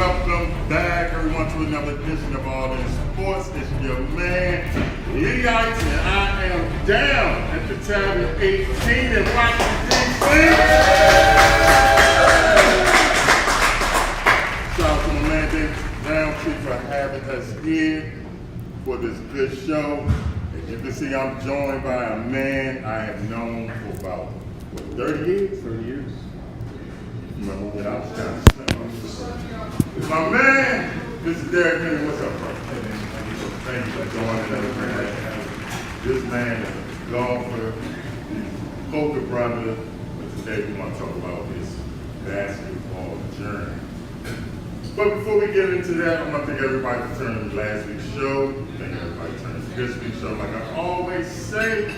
welcome back everyone to another edition of All In Sports. It's your man, Lee Ice, and I am down at the time of 18 in Washington, D.C. Shout out to my man, David Roundtree, for having us here for this good show. As you can see, I'm joined by a man I have known for about, 30 years? 30 years. Remember when I was kind of it's my man, Mr. Derrick. What's up, bro? Thank you for joining us, man. This man is a golfer, poker brother, but today we want to talk about his basketball journey. But before we get into that, I want to thank everybody for turning to last week's show. Thank everybody for turning to this week's show. Like I always say,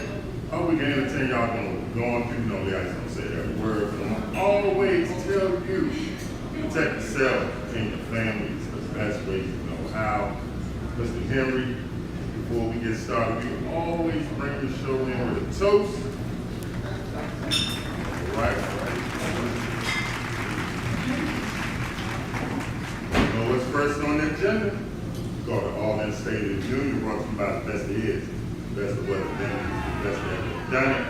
I hope we can entertain y'all going through, the ice don't say every word, but I'm always tell you, protect yourself and your families. That's the best way you know how. Mr. Henry, before we get started, we always bring the show in with a toast. All right. You know what's first on the agenda? It's called the All In State of the Union, brought to you by the best there is, the best of what it is, the best that ever done it.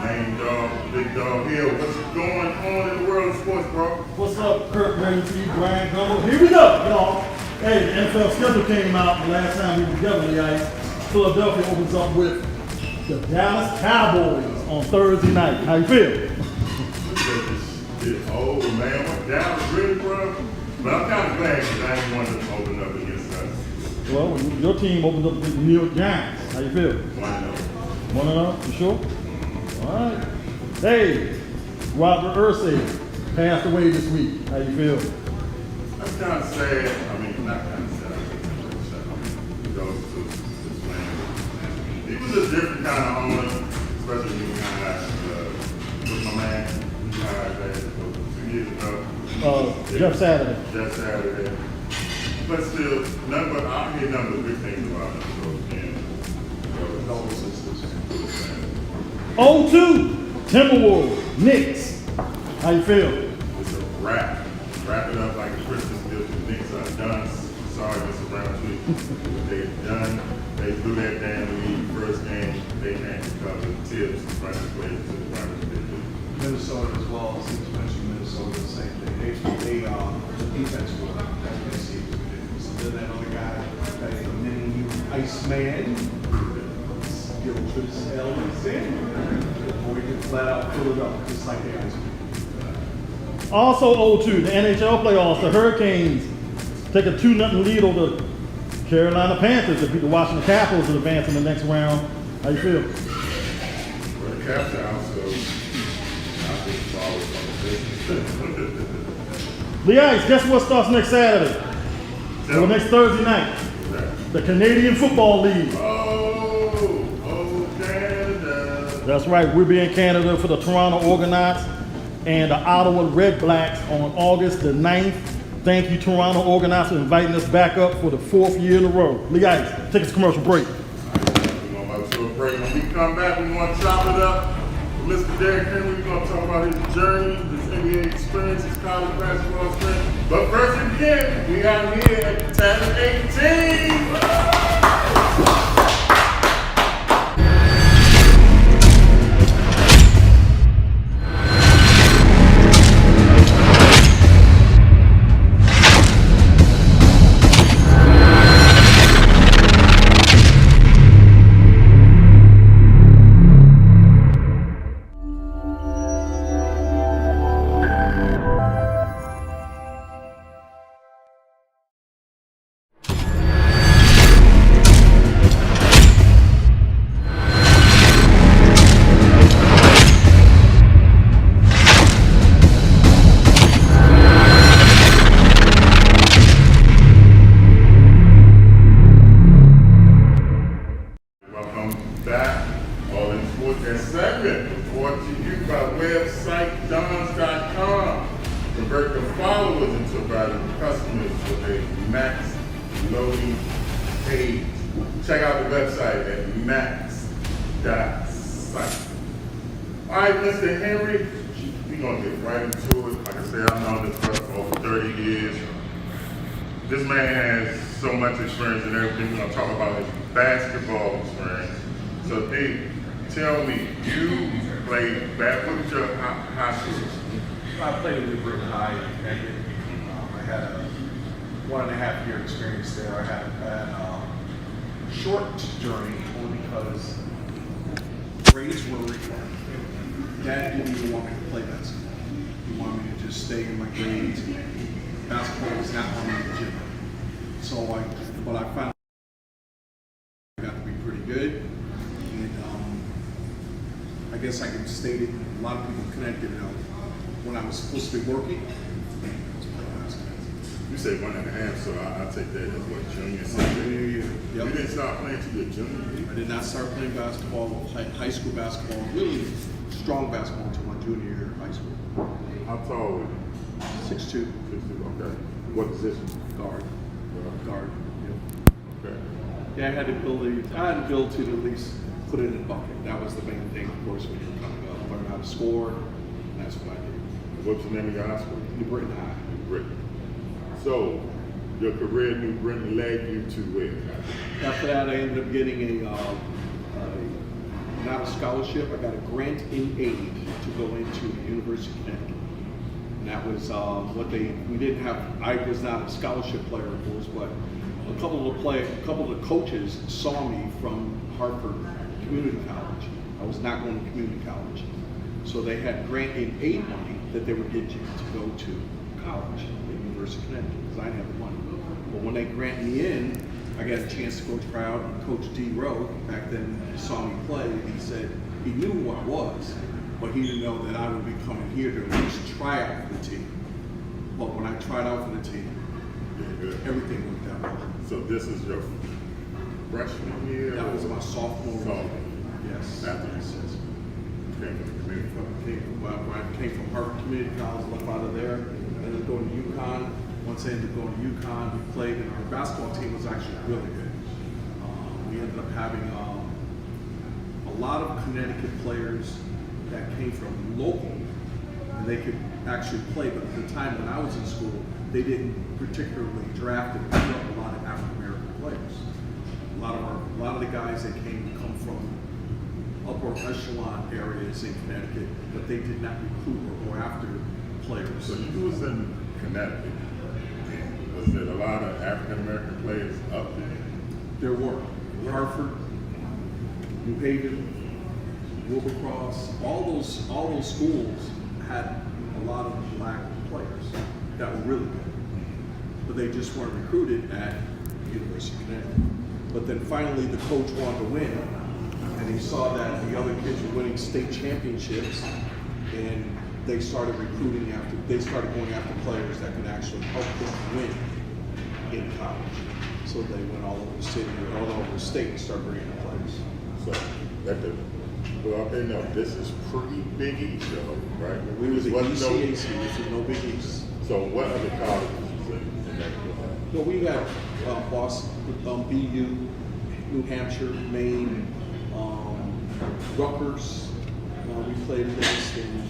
Main dog, Big Dog Hill. What's going on in the world of sports, bro? What's up, Kirk Ramsey, Brian Gumbo? Here we go, y'all. Hey, the NFL schedule came out the last time we were together, the ice. Philadelphia opens up with the Dallas Cowboys on Thursday night. How you feel? Oh, man, what Dallas really, bro? But I'm kind of glad because I ain't wanted to open up against us. Well, your team opens up against the New York Giants. How you feel? 1-0. 1-0, you sure? All right. Hey, Robert Ursay passed away this week. How you feel? I'm kind of sad. I mean, not kind of sad. He goes to this man. He was a different kind of owner, especially when he with my man. 2 years ago. Jeff Saturday. Jeff Saturday. But still, I hear nothing but good things about him. So, again, condolences. 0-2, Timberwolves, Knicks. How you feel? It's a wrap. Wrap it up like a Christmas gift. The Knicks are done. Sorry, Mr. Roundtree. They're done. They threw that damn lead first game. They can't recover the tips. Trying to play to the Roundtree. Minnesota as well. Since you mentioned Minnesota, the same thing. They the defense will see. So then that other guy, that mini Iceman, Gilchrist Alexander, or we can flat out fill it up, just like the Iceman. Also 0-2, the NHL playoffs, the Hurricanes take a 2-0 lead over the Carolina Panthers to beat the Washington Capitals and advance in the next round. How you feel? Well, the Caps are out, so I think follow some business. Lee Ice, guess what starts next Saturday? Or next Thursday night? The Canadian Football League. Oh, Canada. That's right, we'll be in Canada for the Toronto Argonauts and the Ottawa Red Blacks on August the 9th. Thank you, Toronto Argonauts, for inviting us back up for the 4th year in a row. Lee Ice, take us to commercial break. We're going to a break. When we come back, we want to chop it up. With Mr. Derrick Henry, we're going to talk about his journey, his NBA experience, his college basketball experience. But first again, we out here at the time of 18. Convert the followers into valuable customers with a max loading page. Check out the website at max.site. All right, Mr. Henry, we're going to get right into it. Like I said, I've known this brother for over 30 years. this man has so much experience in everything. We're gonna talk about his basketball experience. So, Dave, tell me, you played basketball. What was your high school? I played at New Britain High in Connecticut. I had a 1.5 year experience there. I had a short journey only because grades were required. Dad didn't even want me to play basketball. He wanted me to just stay in my grades. Basketball was not on in the gym. So but I found I got to be pretty good. And I guess I can state it, a lot of people connected when I was supposed to be working, I was playing basketball. You say 1.5, so I take that as what, junior, senior year? Yep. You didn't start playing till your junior year? I did not start playing basketball, high school basketball, really strong basketball until my junior year of high school. How tall were you? 6'2", 6'2", okay. What position? guard. Guard. Okay. Yeah, I had the ability to at least put it in the bucket. That was the main thing, of course, when you were coming up, learn how to score, and that's what I did. What's the name of your high school? New Britain High. New Britain. So, your career at New Britain led you to where? After that, I ended up getting not a scholarship, I got a grant in aid to go into the University of Connecticut. And that was I was not a scholarship player, of course, but a couple of the coaches saw me from Hartford Community College. I was not going to community college. So they had grant in aid money that they would get you to go to college at the University of Connecticut, because I didn't have the money. But when they granted me in, I got a chance to go try out, and Coach D. Rowe, back then, saw me play, and he said he knew who I was, but he didn't know that I would be coming here to at least try out for the team. But when I tried out for the team, everything worked out well. So this is your freshman year? That was my sophomore year. Yes. After you came from the community college. When I came from Harvard Community College, left out of there, ended up going to UConn. Once I ended up going to UConn, we played, and our basketball team was actually really good. We ended up having a lot of Connecticut players that came from local, and they could actually play. But at the time when I was in school, they didn't particularly draft and pick up a lot of African American players. A lot of the guys that come from upper echelon areas in Connecticut, but they did not recruit or go after players. So you was in Connecticut. Was there a lot of African American players up there? There were. Hartford, New Haven, Wilbercross, all those schools had a lot of black players that were really good. But they just weren't recruited at University of Connecticut. But then finally the coach wanted to win, and he saw that the other kids were winning state championships, and they started going after players that could actually help them win in college. So they went all over the city, or all over the state, and started bringing in players. So, okay, no, this is pre-Big East, though, right? We was a Wasn't ECAC, this is no Big East. So what other colleges was in that? Well, we had Boston, BU, New Hampshire, Maine, Rutgers. We played against in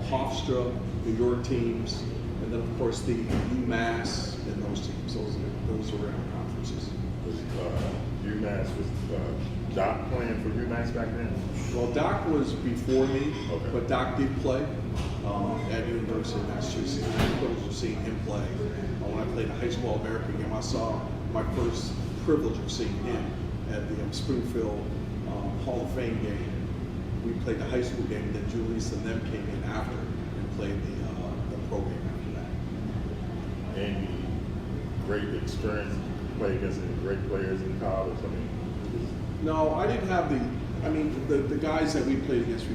Hofstra, New York teams, and then of course the UMass and those teams. Those were our conferences. UMass was Doc playing for UMass back then? Well, Doc was before me, Okay. but Doc did play at University of Massachusetts. I had the privilege of seeing him play. When I played the high school American game, I saw my first privilege of seeing him at the Springfield Hall of Fame game. We played the high school game, and then Julius and them came in after and played the pro game after that. Any great experience playing against any great players in college? I mean, No, I didn't have the guys that we played against,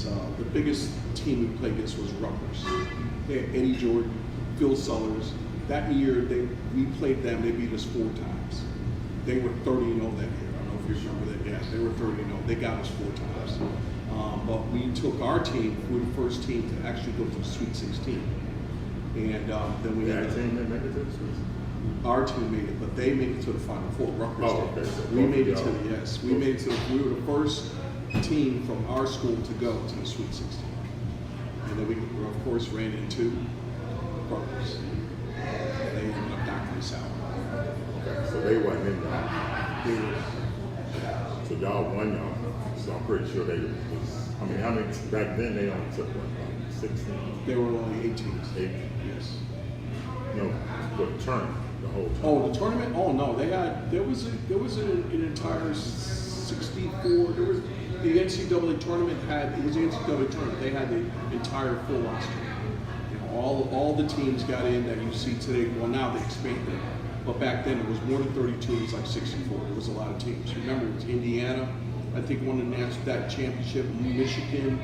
the biggest team we played against was Rutgers. They had Eddie Jordan, Phil Sellers. That year, we played them, they beat us 4 times. They were 30-0 that year. I don't know if you remember that. Yeah, they were 30-0. They got us 4 times. But we took our team, we were the first team to actually go to the Sweet 16. And then we that team that made it to the Sweet? Our team made it, but they made it to the Final Four. Rutgers Oh, did. okay. So We made it to both of the y'all- yes. We made it to. We were the first team from our school to go to the Sweet 16, and then we of course ran into Rutgers. They ended up knocking us out. than y'all. They were, So y'all won y'all. So I'm pretty sure they was, I mean, how many, back then they only took what, about 16? they were only 8 teams. 8? Yes. No, for the tournament, the whole tournament. Oh, the tournament? Oh no, there was an entire 64. There was the NCAA tournament it was the NCAA tournament. They had the entire full roster. You know, all the teams got in that you see today. Well, now they expanded, but back then it was more than 32. It was like 64. It was a lot of teams. Remember, it was Indiana. I think won that championship. Michigan,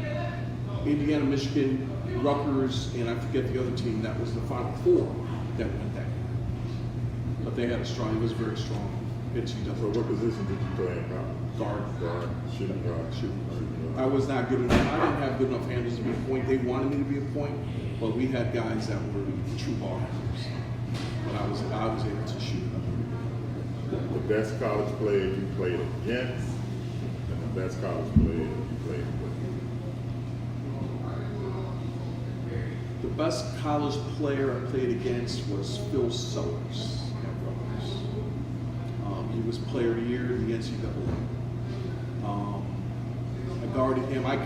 Indiana, Michigan, Rutgers, and I forget the other team. That was the Final Four that went that. But they had it was very strong. So NCAA. what position did you play in college? Guard. Shooting guard. I was not good enough. I didn't have good enough handles to be a point. They wanted me to be a point, but we had guys that were true ball handlers. But I was able to shoot. The best college player you played against, and the best college player you played with. The best college player I played against was Phil Sellers at Rutgers. He was Player of the Year in the NCAA. I guarded him. I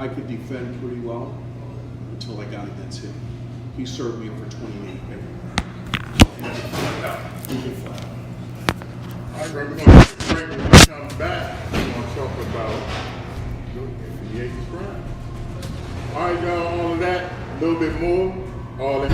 could defend pretty well until I got against him. He served me for 28 minutes. All right, we're going to take a break. When we come back, we're going to talk about your NBA prime. All right, y'all, all of that, a little bit more, all in.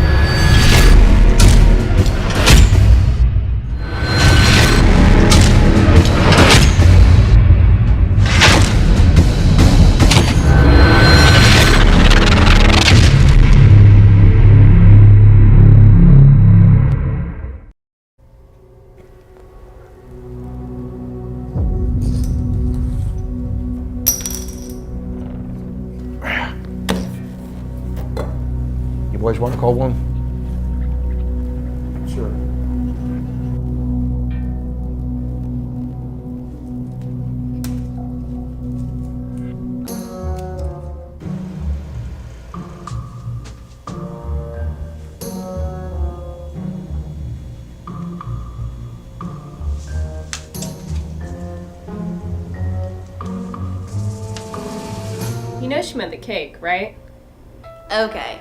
You boys want to call one? Sure. You know she meant the cake, right? Okay,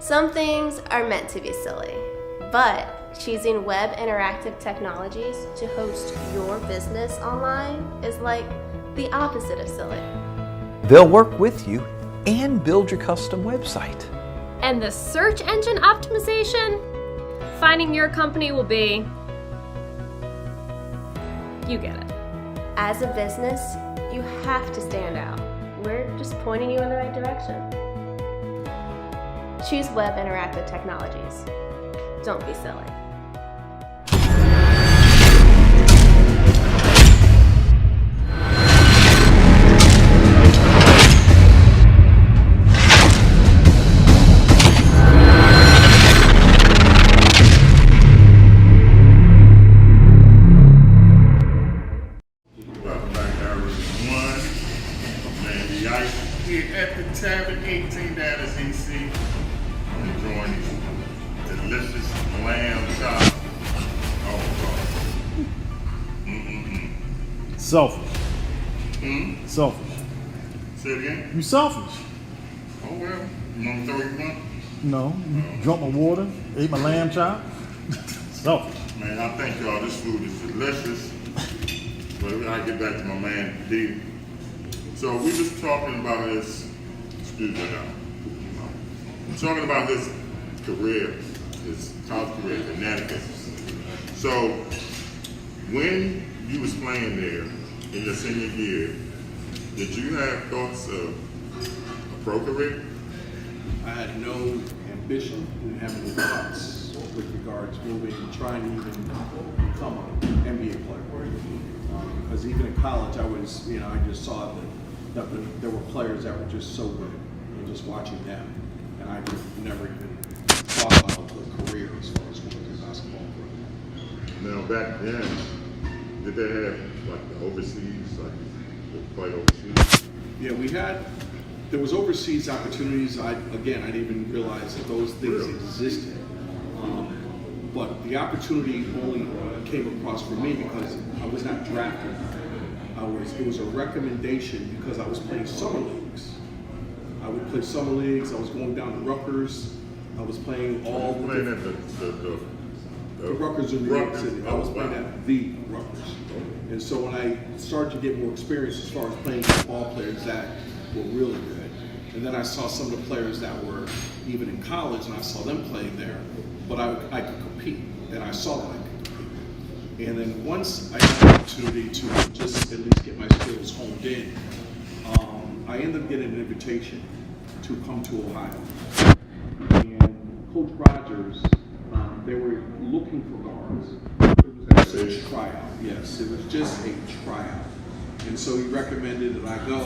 some things are meant to be silly, but choosing web interactive technologies to host your business online is like the opposite of silly. They'll work with you and build your custom website. And the search engine optimization? Finding your company will be... You get it. As a business, you have to stand out. We're just pointing you in the right direction. Choose web interactive technologies. Don't be silly. Here at the Tavern 18 down as EC, enjoying these delicious lamb chops. Oh, God. Selfish. Selfish. Say it again? You selfish. Oh, well. You want to throw you one? No, you drunk my water, ate my lamb chop. Selfish. Man, I thank y'all. This food is delicious. But I get back to my man, D. So we was talking about his, excuse me now. Talking about his career, his college career, the Connecticut. So when you was playing there in your senior year, did you have thoughts of a pro career? I had no ambition and having no thoughts with regards to moving and trying to even become an NBA player. Because even in college, I was, I just saw that there were players that were just so good, and just watching them, and I just never even thought about a career as far as going to basketball. Now back then, did they have like the overseas, like to play overseas? Yeah, there was overseas opportunities. I didn't even realize that those things Really? existed. But the opportunity only came across for me because I was not drafted. It was a recommendation because I was playing summer leagues. I would play summer leagues. I was going down to Rutgers. I was playing all the Playing at the Rutgers in New York City. I was Oh, playing wow. at the Rutgers. And so when I started to get more experience as far as playing ball players that were really good, and then I saw some of the players that were even in college, and I saw them playing there, but I could compete, and I saw that I could compete. And then once I had the opportunity to just at least get my skills honed in, I ended up getting an invitation to come to Ohio. And Coach Rogers, they were looking for guards. It was a tryout, yes, it was just a tryout. And so he recommended that I go.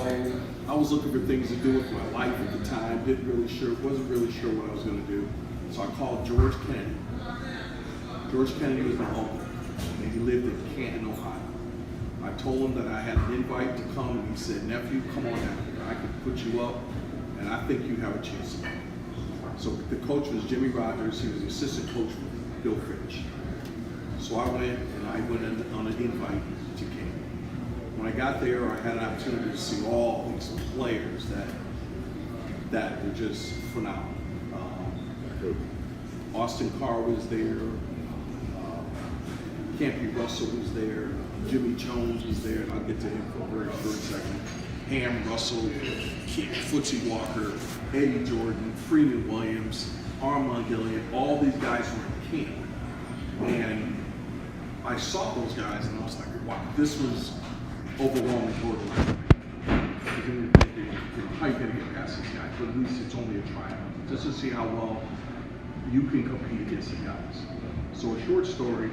I was looking for things to do with my life at the time, wasn't really sure what I was going to do. So I called George Kennedy. George Kennedy was my uncle, and he lived in Canton, Ohio. I told him that I had an invite to come, and he said, "Nephew, come on down here. I can put you up, and I think you have a chance." So the coach was Jimmy Rogers. He was the assistant coach for Bill Fitch. So I went on an invite to camp. When I got there, I had an opportunity to see all these players that were just phenomenal. Austin Carr was there. Campy Russell was there. Jimmy Jones was there, and I'll get to him for a very short second. Ham Russell, Footsie Walker, Eddie Jordan, Freeman Williams, Armand Gillian, all these guys were in camp. And I saw those guys, and I was like, wow, this was overwhelming borderline. Because then you're thinking, how are you going to get past these guys? But at least it's only a tryout, just to see how well you can compete against the guys. So a short story,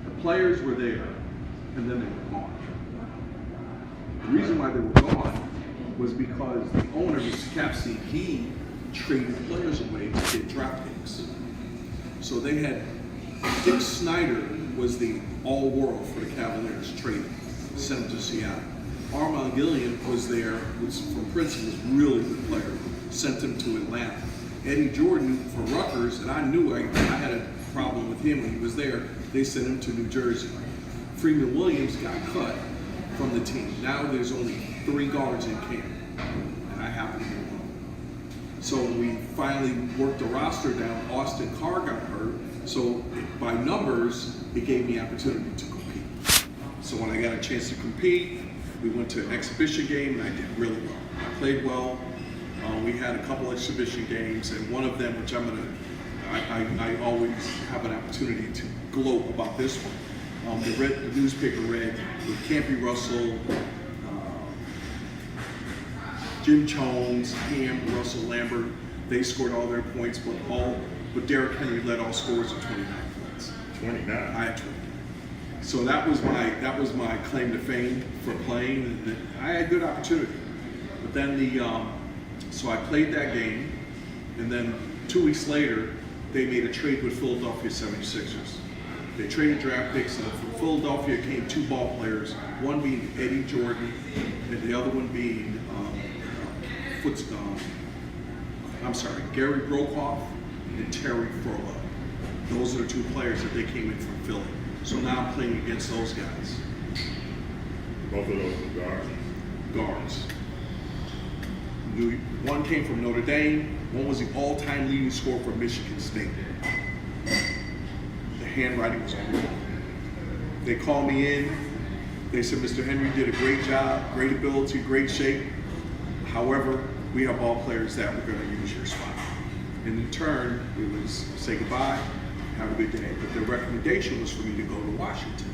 the players were there, and then they were gone. The reason why they were gone was because the owner, Mr. Capsey, he traded players away to get draft picks. So they had, Dick Snyder was the all-world for the Cavaliers, traded, sent him to Seattle. Armand Gillian was there, was from Princeton, was a really good player, sent him to Atlanta. Eddie Jordan from Rutgers, and I knew I had a problem with him when he was there, they sent him to New Jersey. Freeman Williams got cut from the team. Now there's only 3 guards in camp, and I happen to be one. So when we finally worked the roster down, Austin Carr got hurt, so by numbers, it gave me opportunity to compete. So when I got a chance to compete, we went to an exhibition game, and I did really well. I played well. We had a couple exhibition games, and one of them, which I always have an opportunity to gloat about this one. The newspaper read with Campy Russell, Jim Jones, Ham, Russell, Lambert. They scored all their points, but Derrick Henry led all scorers with 29 points. 29. I had 20. So that was my claim to fame for playing. And I had good opportunity. But then so I played that game, and then 2 weeks later, they made a trade with Philadelphia 76ers. They traded draft picks, and from Philadelphia came 2 ball players, one being Eddie Jordan, and the other one being Gary Brokoff and Terry Frola. Those are the 2 players that they came in from Philly. So now I'm playing against those guys. Both of those are guards. Guards. One came from Notre Dame, one was the all-time leading scorer for Michigan State. The handwriting was on the wall. They called me in, they said, "Mr. Henry did a great job, great ability, great shape. However, we have ball players that we're going to use your spot." And in turn, it was say goodbye, have a good day. But the recommendation was for me to go to Washington,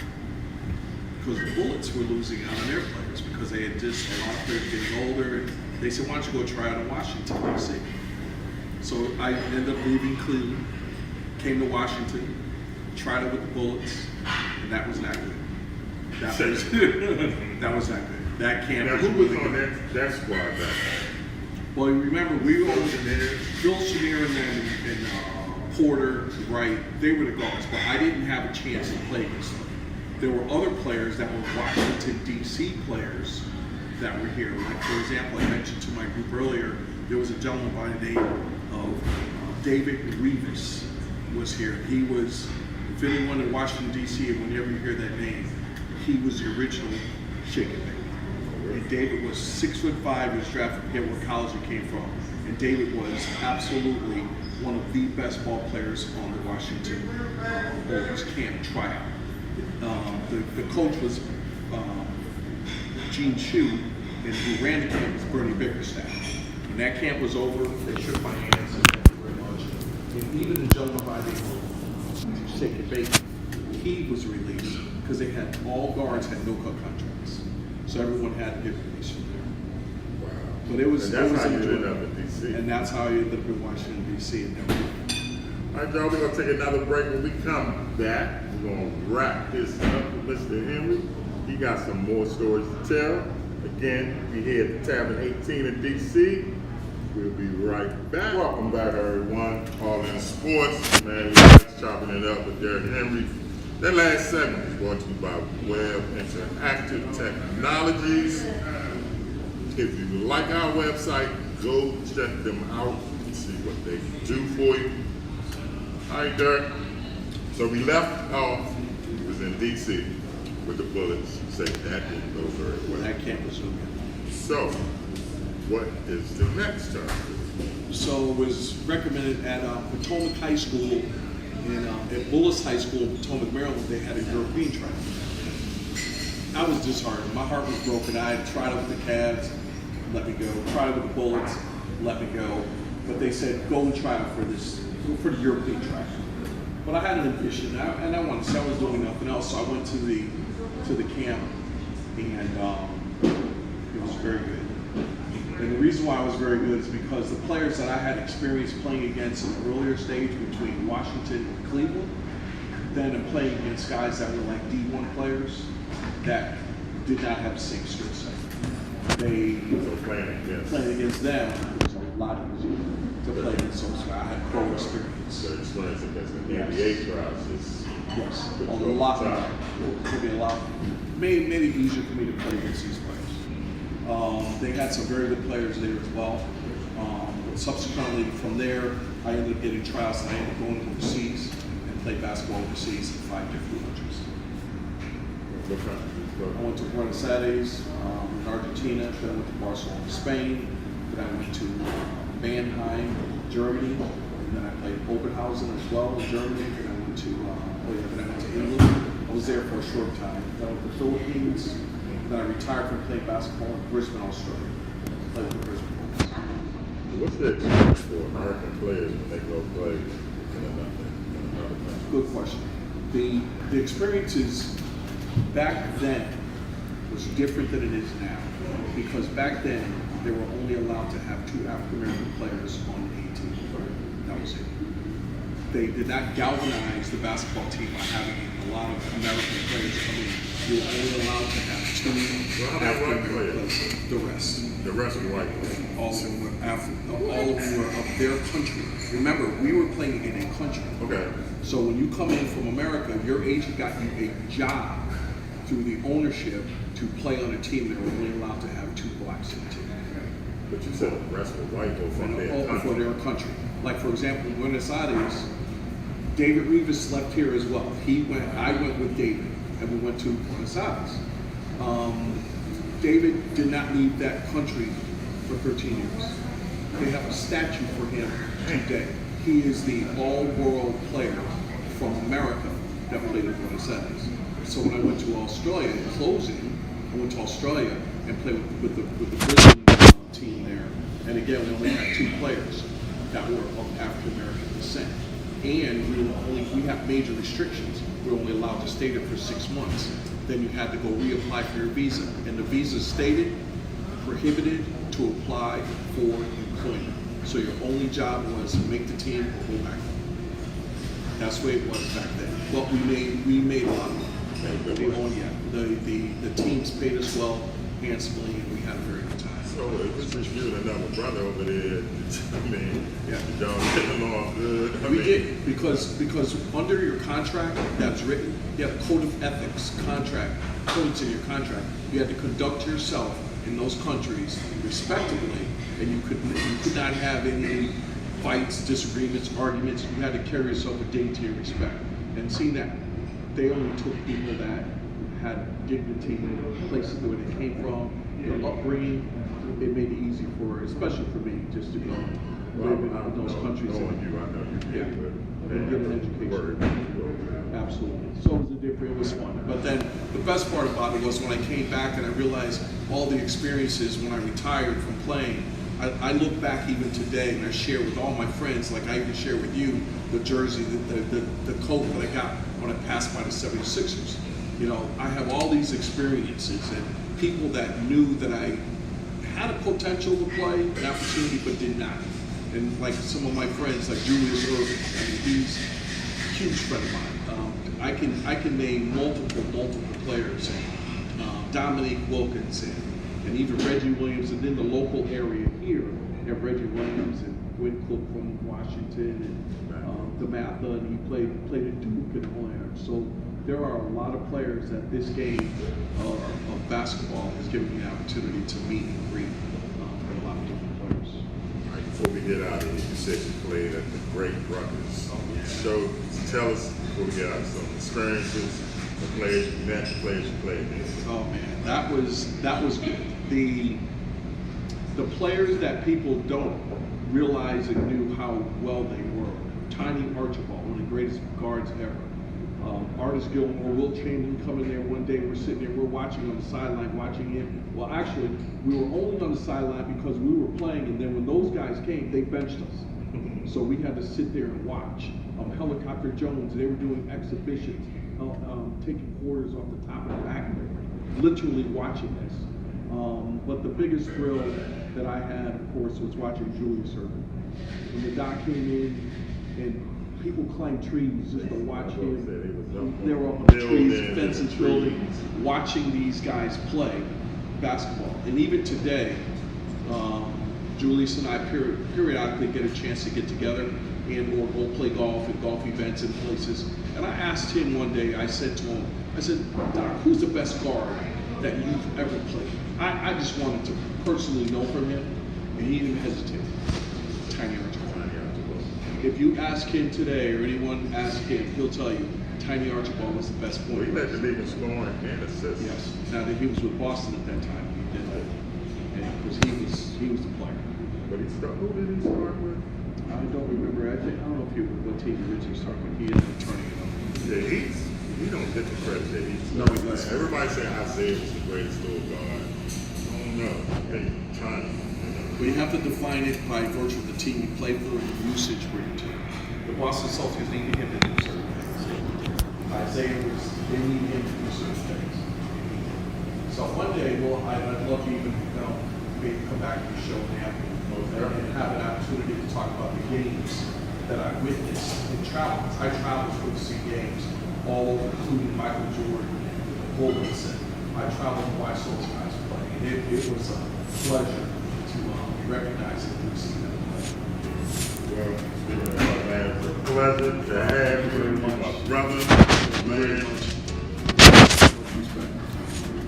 because the Bullets were losing out on their players because they had just a lot of players getting older. They said, "Why don't you go try out in Washington, D.C.?" So I ended up leaving Cleveland, came to Washington, tried it with the Bullets, and that was not good. That was not good. That camp Now, was who was really on good. that squad back then? Well, you remember we were Chenier. Bill Chenier and Porter, right? They were the guards, but I didn't have a chance to play against them. There were other players that were Washington, D.C. players that were here. Like, for example, I mentioned to my group earlier, there was a gentleman by the name of David Revis. was here. He was, if anyone in Washington, D.C., and whenever you hear that name, he was the original Shake and Bake. And David was 6'5", he was drafted, I forget what college he came from. And David was absolutely one of the best ball players on the Washington Bullets camp tryout. The coach was Gene Chu, and who ran the camp was Bernie Bickerstaff. When that camp was over, they shook my hands and thank you very much. And even the gentleman by the Shake and Bake, he was released because they had all guards had no-cut contracts, so everyone had to get released from there. Wow. But it was And that's how you enjoyable. ended up in D.C. And that's how you ended up in Washington D.C. and everything. All right, y'all, we're going to take another break. When we come back, we're going to wrap this up with Mr. Henry. He got some more stories to tell. Again, we here at the Tavern 18 in D.C. We'll be right back. Welcome back, everyone. All in sports. Man, we're just chopping it up with Derrick Henry. That last segment is brought to you by Web Interactive Technologies. If you like our website, go check them out and see what they can do for you. All right, Derrick. So we left off, it was in D.C. with the Bullets. Say that didn't go very well. That camp was okay. So, what is the next term? So it was recommended at Potomac High School, and at Bullis High School in Potomac, Maryland, they had a European trial. I was disheartened. My heart was broken. I had tried it with the Cavs, let me go. Tried it with the Bullets, let me go. But they said, go and try out for the European trial. But I had an ambition, and I wanted to say I was doing nothing else, so I went to the camp, and it was very good. And the reason why it was very good is because the players that I had experience playing against in the earlier stage between Washington and Cleveland, then I'm playing against guys that were like D1 players that did not have the same skill set. So playing against them, it was a lot easier to play against those guys. I had pro experience. So experience against the Yes. NBA trials is Yes, put a you over lot the top. It'd be a lot, made it easier for me to play against these players. They had some very good players there as well. Subsequently, from there, I ended up getting tryouts, and I ended up going overseas and played basketball overseas in 5 different countries. What country? I went to Buenos Aires in Argentina, then I went to Barcelona, Spain, then I went to Mannheim, Germany, and then I played Oberhausen as well in Germany, then I went to England. I was there for a short time. Then I went to the Philippines, then I retired from playing basketball in Brisbane, Australia. Played with the Brisbane Bulls. What's the experience for American players when they go play in another country? Good question. The experiences back then was different than it is now, because back then they were only allowed to have 2 African American players on a team. That was it. They did not galvanize the basketball team by having a lot of American players come in. You were only allowed to have 2 African American players. The rest were white players. All of them were all of them were of their country. Remember, we were playing in a country. Okay. So when you come in from America, your agent got you a job through the ownership to play on a team that were only allowed to have 2 blacks in the team. But you said the rest were white or from their For country. their country. Like for example, in Buenos Aires, David Rivas left here as well. I went with David, and we went to Buenos Aires. David did not leave that country for 13 years. They have a statue for him today. He is the all-world player from America that played in Buenos Aires. So when I went to Australia in closing, I went to Australia and played with the Brisbane team there. And again, we only had 2 players that were of African American descent. And we have major restrictions. We're only allowed to stay there for 6 months. Then you had to go reapply for your visa. And the visa stated prohibited to apply for employment. So your only job was to make the team or go back home. That's the way it was back then. But we made a lot of money. The teams paid us well, handsomely, and we had a very good time. So it was just you and another brother over there. I mean, Yeah. y'all getting along good. We did, because under your contract that's written, you have a code of ethics contract, codes in your contract. You had to conduct yourself in those countries respectably, and you could not have any fights, disagreements, arguments. You had to carry yourself with dignity and respect. And seeing that they only took people that had dignity, places where they came from, their upbringing, it made it easy for, especially for me, just to go live in those countries. Knowing you, I know you did, but And get an education. Absolutely. So it was fun. But then the best part about it was when I came back and I realized all the experiences when I retired from playing. I look back even today and I share with all my friends, like I even share with you, the jersey, the coat that I got when I passed by the 76ers. You know, I have all these experiences and people that knew that I had a potential to play, an opportunity, but did not. And like some of my friends, like Julius Irving, I mean, he's a huge friend of mine. I can name multiple players, Dominique Wilkinson, and even Reggie Williams, and in the local area here, you have Reggie Williams and Gwen Cook from Washington, and DeMatha, and he played at Duke and all that. So there are a lot of players that this game of basketball has given me the opportunity to meet and greet with a lot of different players. All right, before we get out of here, you said you played at the Great Rutgers. So tell us, before we get out, some experiences, the players you met, the players you played with. Oh man, that was good. The players that people don't realize and knew how well they were. Tiny Archibald, one of the greatest guards ever. Artis Gilmore, Will Chamberlain coming there one day. We're sitting there, we're watching on the sideline, watching him. Well, actually, we were only on the sideline because we were playing, and then when those guys came, they benched us. So we had to sit there and watch. Helicopter Jones, they were doing exhibitions, taking quarters off the top of the back, literally watching this. But the biggest thrill that I had, of course, was watching Julius Irving. When the doc came in and people climbed trees just to watch him. They were up on trees, fences, buildings, watching these guys play basketball. And even today, Julius and I periodically get a chance to get together and or go play golf at golf events and places. And I asked him one day, I said to him, Doc, who's the best guard that you've ever played? I just wanted to personally know from him, and he didn't hesitate. Tiny Archibald. If you ask him today, or anyone ask him, he'll tell you, Tiny Archibald was the best point. Well, he led the league in scoring and assists. Yes. Now that he was with Boston at that time, he did that. And because he was the player. But who did he start with? I don't remember. I don't know if he was what team he originally started, but he ended up turning it over. Yeah, he don't get the credit that he's. No, he doesn't. Everybody saying Isaiah was the greatest old guard. I don't know. Hey, China. We have to define it by virtue of the team he played for and the usage for your team. The Boston Celtics needed him to do certain things. Isaiah they needed him to do certain things. So one day, I'd love to even maybe come back to the show and have an opportunity to talk about the games that I witnessed and traveled. I traveled to see games all over, including Michael Jordan and Wilkinson. I traveled to watch those guys play, and it was a pleasure to recognize and see them play. Well, man, it's a pleasure to have you, my brother, man.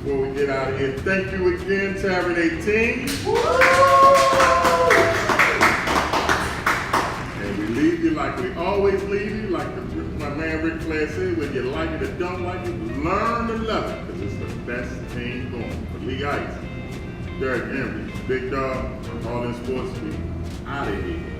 Before we get out of here, thank you again, Tavern 18. And we leave you like we always leave you, like my man Ric Flair said, whether you like it or don't like it, learn to love it, because it's the best team going. For Lee Ice, Derrick Henry, Big Dog, All In Sports, we out of here.